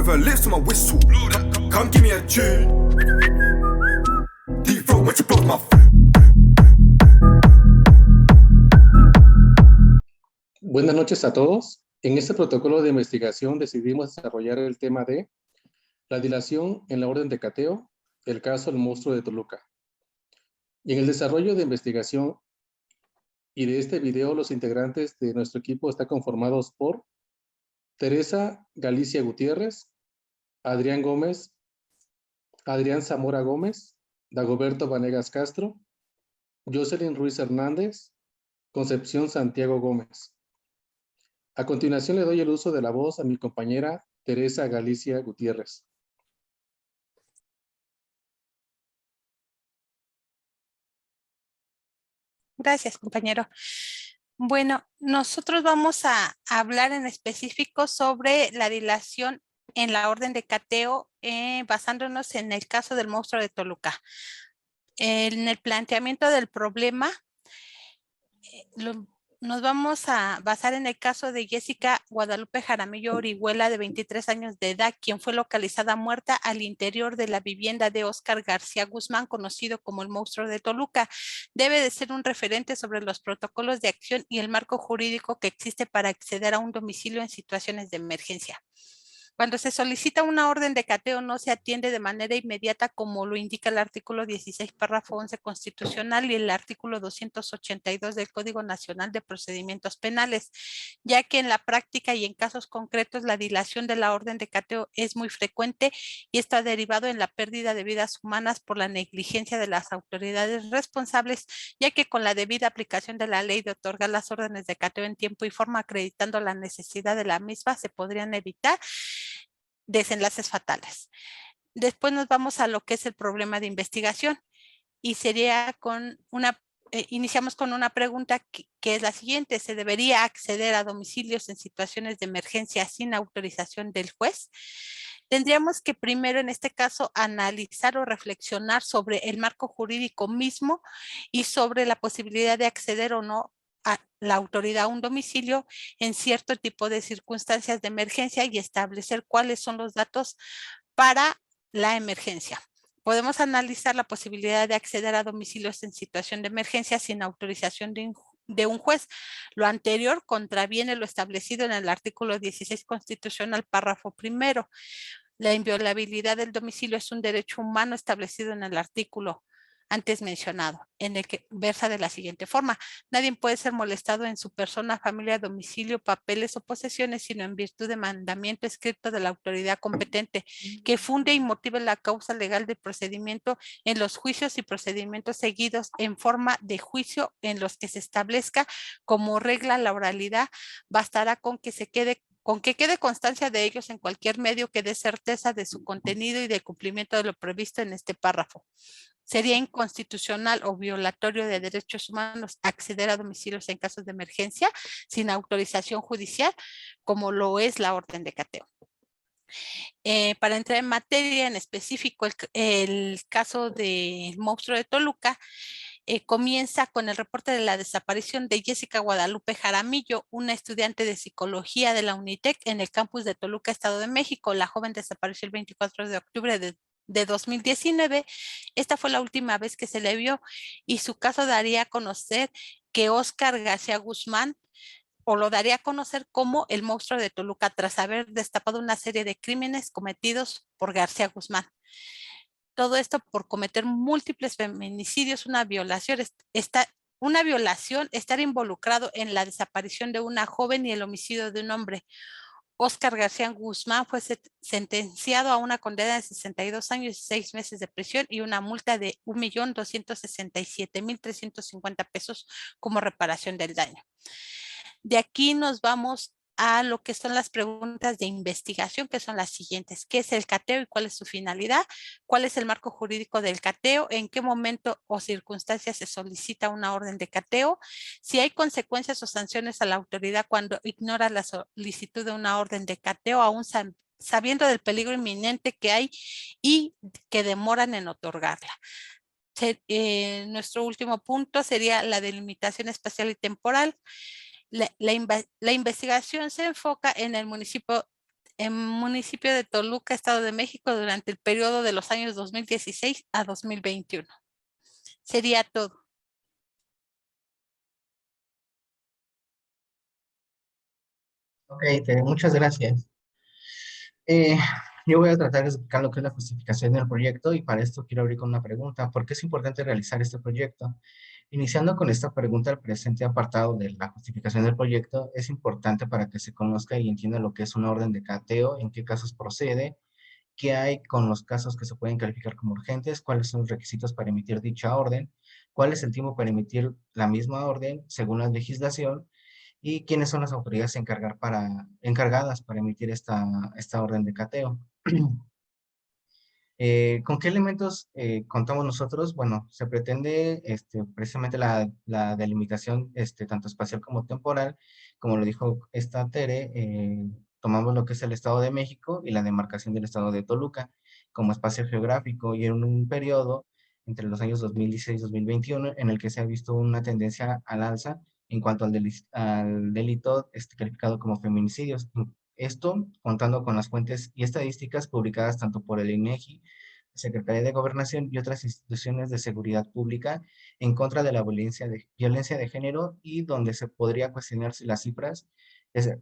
her lips to my whistle. Come give me a tune. Deep throat when she blows my. Buenas noches a todos. En este protocolo de investigación decidimos desarrollar el tema de la dilación en la orden de cateo, el caso del monstruo de Toluca. Y en el desarrollo de investigación y de este video, los integrantes de nuestro equipo están conformados por Teresa Galicia Gutiérrez, Adrián Gómez, Adrián Zamora Gómez, Dagoberto Vanegas Castro, Jocelyn Ruiz Hernández, Concepción Santiago Gómez. A continuación le doy el uso de la voz a mi compañera Teresa Galicia Gutiérrez. Gracias, compañero. Bueno, nosotros vamos a hablar en específico sobre la dilación en la orden de cateo, basándonos en el caso del monstruo de Toluca. En el planteamiento del problema, nos vamos a basar en el caso de Jessica Guadalupe Jaramillo Orihuela, de 23 años de edad, quien fue localizada muerta al interior de la vivienda de Óscar García Guzmán, conocido como el monstruo de Toluca. Debe de ser un referente sobre los protocolos de acción y el marco jurídico que existe para acceder a un domicilio en situaciones de emergencia. Cuando se solicita una orden de cateo, no se atiende de manera inmediata, como lo indica el artículo 16, párrafo 11 constitucional y el artículo 282 del Código Nacional de Procedimientos Penales, ya que en la práctica y en casos concretos la dilación de la orden de cateo es muy frecuente y está derivado en la pérdida de vidas humanas por la negligencia de las autoridades responsables, ya que con la debida aplicación de la ley de otorgar las órdenes de cateo en tiempo y forma, acreditando la necesidad de la misma, se podrían evitar desenlaces fatales. Después nos vamos a lo que es el problema de investigación y sería con iniciamos con una pregunta que es la siguiente: ¿se debería acceder a domicilios en situaciones de emergencia sin autorización del juez? Tendríamos que primero, en este caso, analizar o reflexionar sobre el marco jurídico mismo y sobre la posibilidad de acceder o no a la autoridad a un domicilio en cierto tipo de circunstancias de emergencia y establecer cuáles son los datos para la emergencia. Podemos analizar la posibilidad de acceder a domicilios en situación de emergencia sin autorización de un juez. Lo anterior contraviene lo establecido en el artículo 16 constitucional, párrafo primero. La inviolabilidad del domicilio es un derecho humano establecido en el artículo antes mencionado, en el que versa de la siguiente forma: nadie puede ser molestado en su persona, familia, domicilio, papeles o posesiones, sino en virtud de mandamiento escrito de la autoridad competente, que funde y motive la causa legal de procedimiento en los juicios y procedimientos seguidos en forma de juicio en los que se establezca como regla la oralidad. Bastará con que quede constancia de ellos en cualquier medio que dé certeza de su contenido y del cumplimiento de lo previsto en este párrafo. Sería inconstitucional o violatorio de derechos humanos acceder a domicilios en casos de emergencia sin autorización judicial, como lo es la orden de cateo. Para entrar en materia, en específico el caso del monstruo de Toluca, comienza con el reporte de la desaparición de Jessica Guadalupe Jaramillo, una estudiante de psicología de la UNITEC en el campus de Toluca, Estado de México. La joven desapareció el 24 de octubre de 2019. Esta fue la última vez que se le vio y su caso daría a conocer que Óscar García Guzmán, o lo daría a conocer como el monstruo de Toluca, tras haber destapado una serie de crímenes cometidos por García Guzmán. Todo esto por cometer múltiples feminicidios, una violación, estar involucrado en la desaparición de una joven y el homicidio de un hombre. Óscar García Guzmán fue sentenciado a una condena de 62 años y 6 meses de prisión y una multa de 1,267,350 pesos como reparación del daño. De aquí nos vamos a lo que son las preguntas de investigación, que son las siguientes: ¿qué es el cateo y cuál es su finalidad? ¿Cuál es el marco jurídico del cateo? ¿En qué momento o circunstancias se solicita una orden de cateo? Si hay consecuencias o sanciones a la autoridad cuando ignora la solicitud de una orden de cateo, aún sabiendo del peligro inminente que hay y que demoran en otorgarla. Nuestro último punto sería la delimitación espacial y temporal. La investigación se enfoca en el municipio en municipio de Toluca, Estado de México, durante el periodo de los años 2016 a 2021. Sería todo. Ok, muchas gracias. Eh, yo voy a tratar de explicar lo que es la justificación del proyecto y para esto quiero abrir con una pregunta. ¿Por qué es importante realizar este proyecto? Iniciando con esta pregunta, el presente apartado de la justificación del proyecto es importante para que se conozca y entienda lo que es una orden de cateo, en qué casos procede, qué hay con los casos que se pueden calificar como urgentes, cuáles son los requisitos para emitir dicha orden, cuál es el tiempo para emitir la misma orden según la legislación y quiénes son las autoridades encargadas para emitir esta orden de cateo. ¿Con qué elementos contamos nosotros? Bueno, se pretende precisamente la delimitación tanto espacial como temporal, como lo dijo esta Tere, tomamos lo que es el Estado de México y la demarcación del Estado de Toluca como espacio geográfico y en un periodo entre los años 2016 y 2021 en el que se ha visto una tendencia al alza en cuanto al delito calificado como feminicidios. Esto contando con las fuentes y estadísticas publicadas tanto por el INEGI, Secretaría de Gobernación y otras instituciones de seguridad pública en contra de la violencia de género y donde se podría cuestionar si las cifras que se,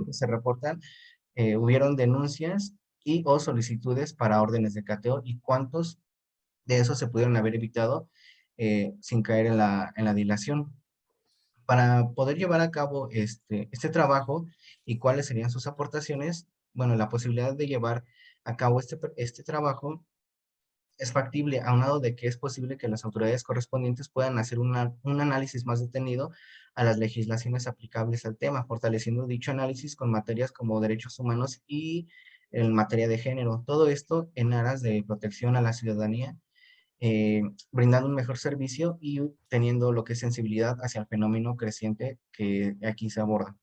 que se reportan hubieron denuncias y o solicitudes para órdenes de cateo y cuántos de esos se pudieron haber evitado sin caer en la dilación. Para poder llevar a cabo este trabajo y cuáles serían sus aportaciones, bueno, la posibilidad de llevar a cabo este trabajo es factible, aunado de que es posible que las autoridades correspondientes puedan hacer un análisis más detenido a las legislaciones aplicables al tema, fortaleciendo dicho análisis con materias como derechos humanos y en materia de género. Todo esto en aras de protección a la ciudadanía, brindando un mejor servicio y teniendo lo que es sensibilidad hacia el fenómeno creciente que aquí se aborda.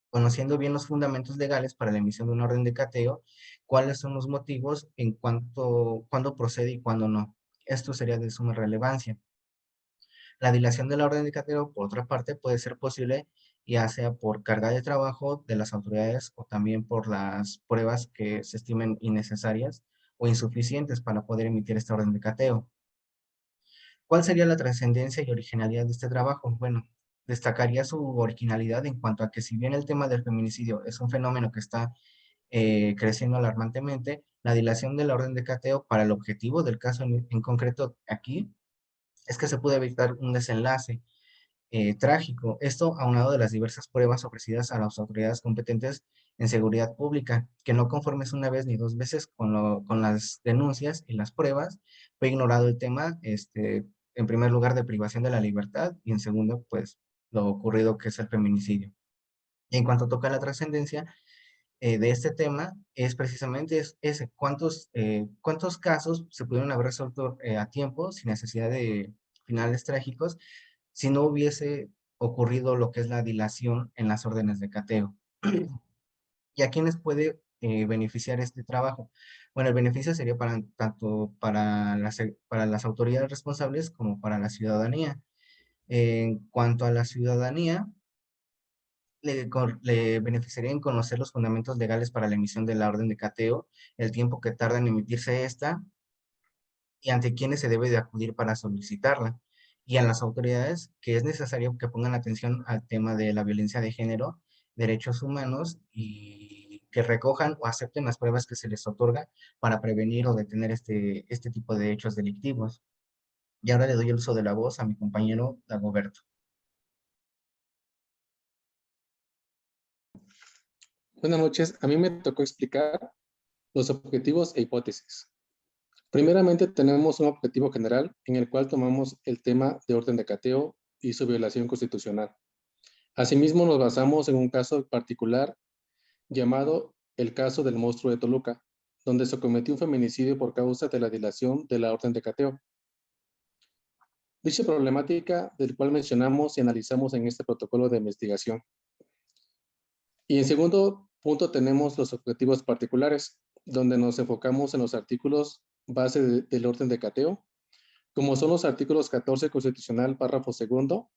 Conociendo bien los fundamentos legales para la emisión de una orden de cateo, cuáles son los motivos en cuándo procede y cuándo no. Esto sería de suma relevancia. La dilación de la orden de cateo, por otra parte, puede ser posible ya sea por carga de trabajo de las autoridades o también por las pruebas que se estimen innecesarias o insuficientes para poder emitir esta orden de cateo. ¿Cuál sería la trascendencia y originalidad de este trabajo? Bueno, destacaría su originalidad en cuanto a que si bien el tema del feminicidio es un fenómeno que está creciendo alarmantemente, la dilación de la orden de cateo para el objetivo del caso en concreto aquí es que se puede evitar un desenlace trágico. Esto aunado de las diversas pruebas ofrecidas a las autoridades competentes en seguridad pública, que no conformes una vez ni dos veces con las denuncias y las pruebas, fue ignorado el tema, en primer lugar, de privación de la libertad y en segundo, pues, lo ocurrido que es el feminicidio. Y en cuanto toca la trascendencia de este tema, es precisamente ese, cuántos casos se pudieron haber resuelto a tiempo sin necesidad de finales trágicos si no hubiese ocurrido lo que es la dilación en las órdenes de cateo. ¿Y a quiénes puede beneficiar este trabajo? Bueno, el beneficio sería tanto para las autoridades responsables como para la ciudadanía. En cuanto a la ciudadanía, le beneficiaría en conocer los fundamentos legales para la emisión de la orden de cateo, el tiempo que tarda en emitirse esta y ante quiénes se debe de acudir para solicitarla. Y a las autoridades que es necesario que pongan atención al tema de la violencia de género, derechos humanos y que recojan o acepten las pruebas que se les otorga para prevenir o detener este tipo de hechos delictivos. Y ahora le doy el uso de la voz a mi compañero Dagoberto. Buenas noches. A mí me tocó explicar los objetivos e hipótesis. Primeramente tenemos un objetivo general en el cual tomamos el tema de orden de cateo y su violación constitucional. Asimismo, nos basamos en un caso particular llamado el caso del monstruo de Toluca, donde se cometió un feminicidio por causa de la dilación de la orden de cateo. Dicha problemática del cual mencionamos y analizamos en este protocolo de investigación. Y en segundo punto tenemos los objetivos particulares, donde nos enfocamos en los artículos base del orden de cateo, como son los artículos 14 constitucional, párrafo segundo,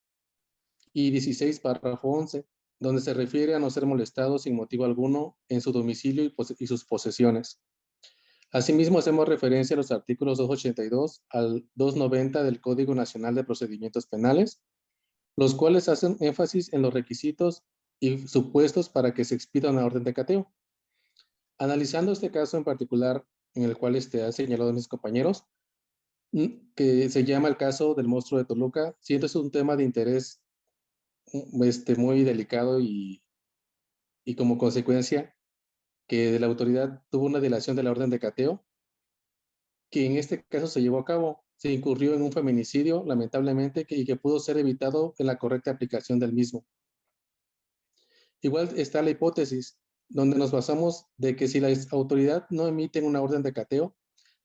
y 16, párrafo 11, donde se refiere a no ser molestado sin motivo alguno en su domicilio y sus posesiones. Asimismo, hacemos referencia a los artículos 282 al 290 del Código Nacional de Procedimientos Penales, los cuales hacen énfasis en los requisitos y supuestos para que se expida una orden de cateo. Analizando este caso en particular, en el cual ha señalado mis compañeros, que se llama el caso del monstruo de Toluca, siendo es un tema de interés muy delicado y como consecuencia que la autoridad tuvo una dilación de la orden de cateo, que en este caso se llevó a cabo. Se incurrió en un feminicidio, lamentablemente, y que pudo ser evitado en la correcta aplicación del mismo. Igual está la hipótesis, donde nos basamos de que si la autoridad no emite una orden de cateo,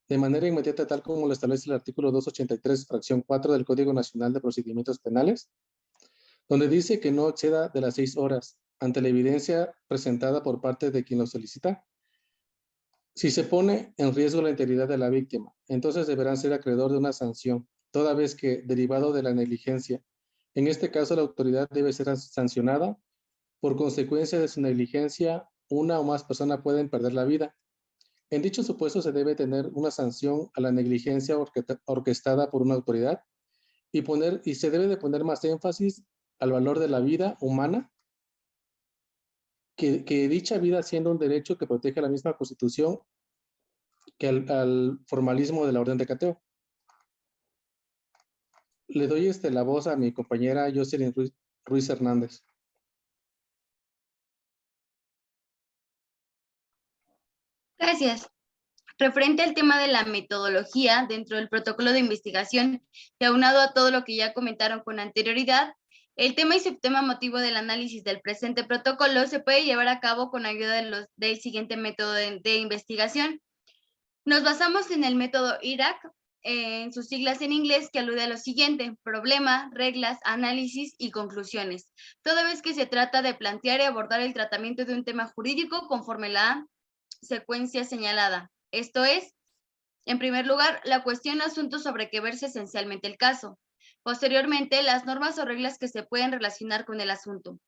de manera inmediata, tal como lo establece el artículo 283, fracción 4 del Código Nacional de Procedimientos Penales, donde dice que no exceda de las 6 horas ante la evidencia presentada por parte de quien lo solicita. Si se pone en riesgo la integridad de la víctima, entonces deberán ser acreedor de una sanción, toda vez que, derivado de la negligencia, en este caso la autoridad debe ser sancionada. Por consecuencia de su negligencia, una o más personas pueden perder la vida. En dicho supuesto se debe tener una sanción a la negligencia orquestada por una autoridad y se debe de poner más énfasis al valor de la vida humana, que dicha vida siendo un derecho que protege la misma Constitución, que al formalismo de la orden de cateo. Le doy la voz a mi compañera Jocelyn Ruiz Hernández. Gracias. Referente al tema de la metodología dentro del protocolo de investigación y aunado a todo lo que ya comentaron con anterioridad, el tema y subtema motivo del análisis del presente protocolo se puede llevar a cabo con ayuda del siguiente método de investigación. Nos basamos en el método IRAC, en sus siglas en inglés, que alude a lo siguiente: problema, reglas, análisis y conclusiones. Toda vez que se trata de plantear y abordar el tratamiento de un tema jurídico conforme la secuencia señalada. Esto es, en primer lugar, la cuestión o asunto sobre que verse esencialmente el caso. Posteriormente, las normas o reglas que se pueden relacionar con el asunto.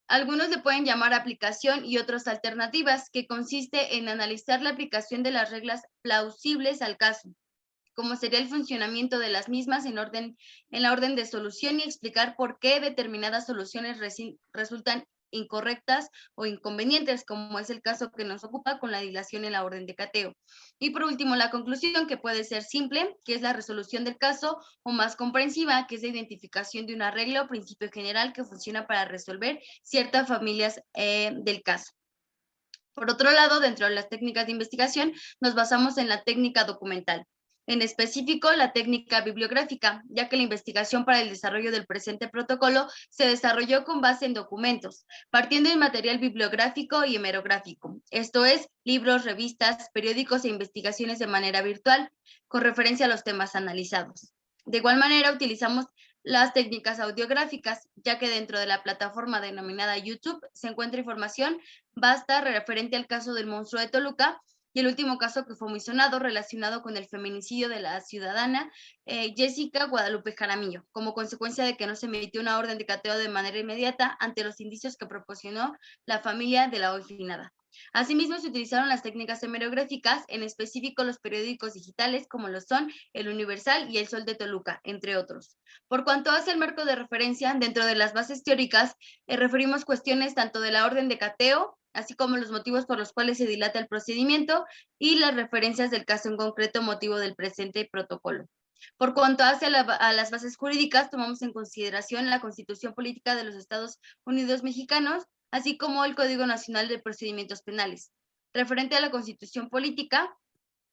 Algunos le pueden llamar aplicación y otros alternativas, que consiste en analizar la aplicación de las reglas plausibles al caso, como sería el funcionamiento de las mismas en la orden de solución, y explicar por qué determinadas soluciones resultan incorrectas o inconvenientes, como es el caso que nos ocupa con la dilación en la orden de cateo. Y por último, la conclusión, que puede ser simple, que es la resolución del caso, o más comprensiva, que es la identificación de una regla o principio general que funciona para resolver ciertas familias del caso. Por otro lado, dentro de las técnicas de investigación, nos basamos en la técnica documental. En específico, la técnica bibliográfica, ya que la investigación para el desarrollo del presente protocolo se desarrolló con base en documentos, partiendo en material bibliográfico y hemerográfico, esto es, libros, revistas, periódicos e investigaciones de manera virtual, con referencia a los temas analizados. De igual manera, utilizamos las técnicas audiográficas, ya que dentro de la plataforma denominada YouTube se encuentra información vasta referente al caso del monstruo de Toluca, y el último caso que fue muy sonado relacionado con el feminicidio de la ciudadana Jessica Guadalupe Jaramillo, como consecuencia de que no se emitió una orden de cateo de manera inmediata ante los indicios que proporcionó la familia de la hoy finada. Asimismo, se utilizaron las técnicas hemerográficas, en específico los periódicos digitales como lo son El Universal y El Sol de Toluca, entre otros. Por cuanto hace el marco de referencia, dentro de las bases teóricas, referimos cuestiones tanto de la orden de cateo, así como los motivos por los cuales se dilata el procedimiento y las referencias del caso en concreto, motivo del presente protocolo. Por cuanto hace a las bases jurídicas, tomamos en consideración la Constitución Política de los Estados Unidos Mexicanos, así como el Código Nacional de Procedimientos Penales. Referente a la Constitución Política,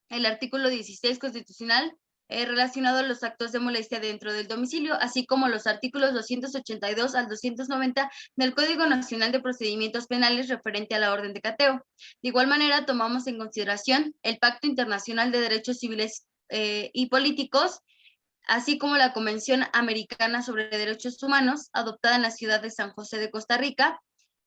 el artículo 16 constitucional relacionado a los actos de molestia dentro del domicilio, así como los artículos 282 al 290 del Código Nacional de Procedimientos Penales referente a la orden de cateo. De igual manera, tomamos en consideración el Pacto Internacional de Derechos Civiles y Políticos, así como la Convención Americana sobre Derechos Humanos, adoptada en la ciudad de San José de Costa Rica,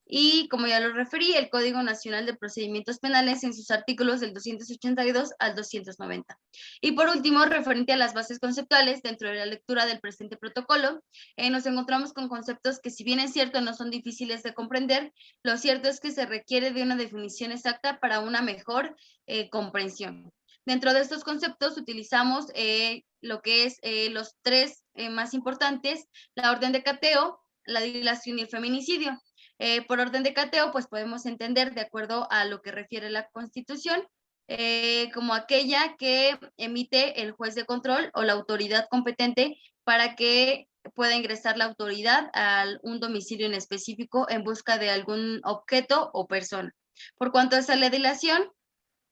Y como ya lo referí, el Código Nacional de Procedimientos Penales en sus artículos del 282 al 290. Y por último, referente a las bases conceptuales, dentro de la lectura del presente protocolo, nos encontramos con conceptos que, si bien es cierto, no son difíciles de comprender, lo cierto es que se requiere de una definición exacta para una mejor comprensión. Dentro de estos conceptos utilizamos lo que es los tres más importantes: la orden de cateo, la dilación y el feminicidio. Por orden de cateo, pues podemos entender, de acuerdo a lo que refiere la Constitución, como aquella que emite el juez de control o la autoridad competente para que pueda ingresar la autoridad a un domicilio en específico en busca de algún objeto o persona. Por cuanto a la dilación,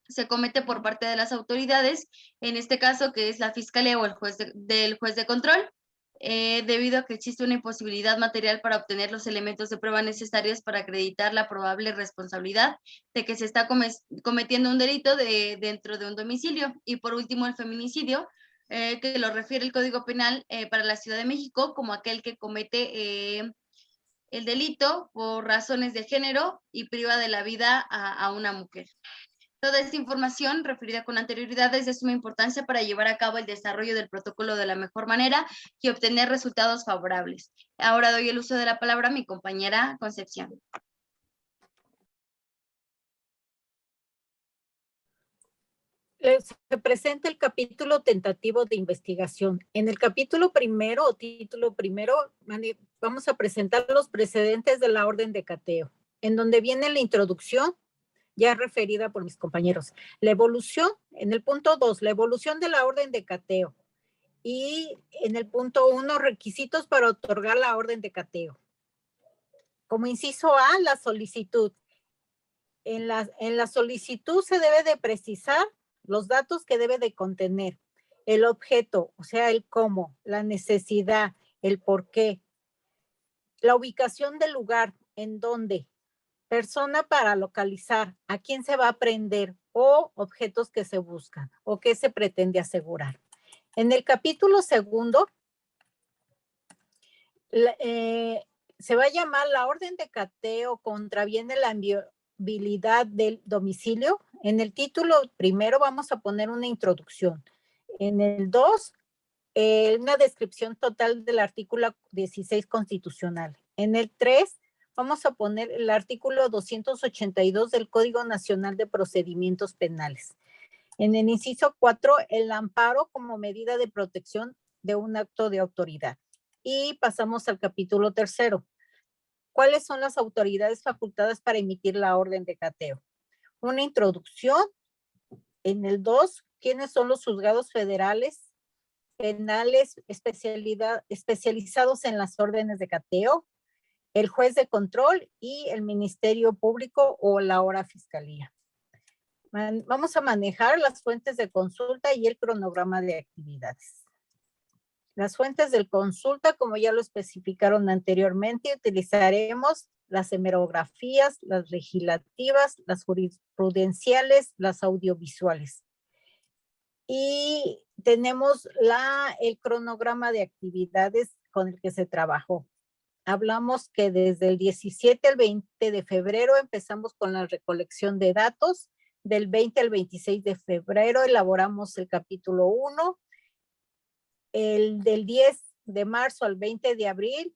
se comete por parte de las autoridades, en este caso que es la Fiscalía o el juez del juez de control, debido a que existe una imposibilidad material para obtener los elementos de prueba necesarios para acreditar la probable responsabilidad de que se está cometiendo un delito dentro de un domicilio. Y por último, el feminicidio, que lo refiere el Código Penal para la Ciudad de México como aquel que comete el delito por razones de género y priva de la vida a una mujer. Toda esta información referida con anterioridad es de suma importancia para llevar a cabo el desarrollo del protocolo de la mejor manera y obtener resultados favorables. Ahora doy el uso de la palabra a mi compañera Concepción. Se presenta el capítulo tentativo de investigación. En el capítulo primero o título primero vamos a presentar los precedentes de la orden de cateo, en donde viene la introducción, ya referida por mis compañeros. La evolución, en el punto 2, la evolución de la orden de cateo. Y en el punto 1, requisitos para otorgar la orden de cateo. Como inciso A, la solicitud. En la solicitud se debe de precisar los datos que debe de contener. El objeto, o sea, el cómo, la necesidad, el por qué. La ubicación del lugar, en dónde. Persona para localizar, a quién se va a prender o objetos que se buscan o que se pretende asegurar. En el capítulo segundo, se va a llamar la orden de cateo contraviene la inviolabilidad del domicilio. En el título primero vamos a poner una introducción. En el 2, una descripción total del artículo 16 constitucional. En el 3, vamos a poner el artículo 282 del Código Nacional de Procedimientos Penales. En el inciso 4, el amparo como medida de protección de un acto de autoridad. Y pasamos al capítulo tercero. ¿Cuáles son las autoridades facultadas para emitir la orden de cateo? Una introducción. En el 2, ¿quiénes son los juzgados federales, penales, especializados en las órdenes de cateo? El juez de control y el Ministerio Público o la hora Fiscalía. Vamos a manejar las fuentes de consulta y el cronograma de actividades. Las fuentes de consulta, como ya lo especificaron anteriormente, utilizaremos las hemerografías, las legislativas, las jurisprudenciales, las audiovisuales. Y tenemos el cronograma de actividades con el que se trabajó. Hablamos que desde el 17 al 20 de febrero empezamos con la recolección de datos. Del 20 al 26 de febrero elaboramos el capítulo 1. Del 10 de marzo al 20 de abril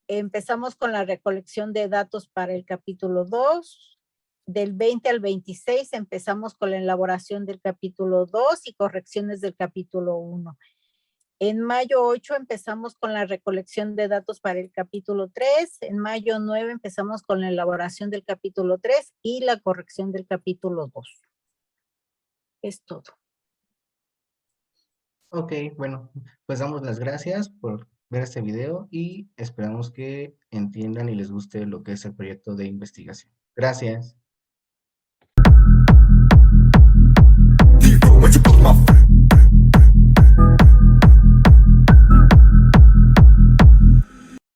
empezamos con la recolección de datos para el capítulo 2. Del 20 al 26 empezamos con la elaboración del capítulo 2 y correcciones del capítulo 1. En mayo 8 empezamos con la recolección de datos para el capítulo 3. En mayo 9 empezamos con la elaboración del capítulo 3 y la corrección del capítulo 2. Es todo. Ok, bueno, pues damos las gracias por ver este video y esperamos que entiendan y les guste lo que es el proyecto de investigación. Gracias.